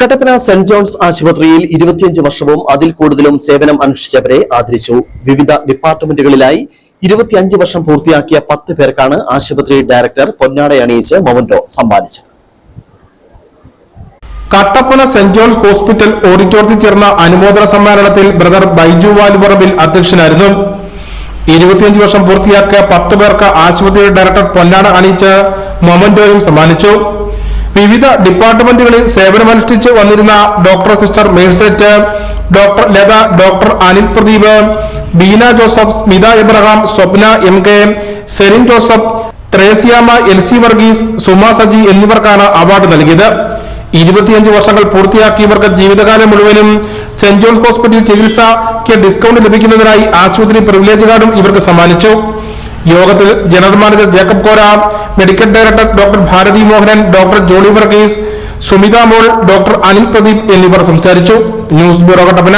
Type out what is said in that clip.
Kattappana saint John's ആശുപത്രിയിൽ 25 വർഷവും അതിൽ കൂടുതലും സേവനം അനുഷ്ഠിച്ചവരെ ആദരിച്ചു. വിവിധ ഡിപ്പാർട്ട്മെന്റുകളിലായി 25 വർഷം പൂർത്തിയാക്കിയ 10 പേർക്കാണ് ആശുപത്രി ഡയറക്ടർ പൊന്നാടയണിയിച്ച് മൊമന്റോ സമ്മാനിച്ചത്. കട്ടപ്പന സെന്റ് ജോൺസ് ഹോസ്പിറ്റൽ ഓഡിറ്റോറിയത്തിൽ ചേർന്ന അനുമോദന സമ്മേളനത്തിൽ ബ്രദർ ബൈജു വാലുപറമ്പിൽ അധ്യക്ഷനായിരുന്നു. 25 വർഷം പൂർത്തിയാക്കിയ 10 പേർക്ക് ആശുപത്രി ഡയറക്ടർ പൊന്നാട അണിയിച്ച് മൊമന്റോയും സമ്മാനിച്ചു. വിവിധ ഡിപ്പാർട്ട്മെന്റുകളിൽ സേവനമനുഷ്ഠിച്ച് വന്നിരുന്ന ഡോക്ടർ സിസ്റ്റർ മേഴ്സറ്റ്, doctor Latha, doctor Anil Pradeep, Beena Joseph, Smitha Abraham, Swapna M K, Serin Joseph, Thresiamma L C Varghese, Suma Saji എന്നിവർക്കാണ് അവാർഡ് നൽകിയത്. 25 വർഷങ്ങൾ പൂർത്തിയാക്കിയവർക്ക് ജീവിതകാലം മുഴുവനും സെന്റ് ജോൺസ് ഹോസ്പിറ്റൽ ചികിത്സയ്ക്ക് ഡിസ്കൗണ്ട് ലഭിക്കുന്നതിനായി ആശുപത്രി പ്രിവിലേജ് കാർഡും ഇവർക്ക് സമ്മാനിച്ചു. യോഗത്തിൽ general manager Jacob Kora, medical director doctor Bharathi Mohanan, doctor Jolly Varghese, Sumitha Mol, doctor Anil Pradeep എന്നിവർ സംസാരിച്ചു. News bureau Kattappana.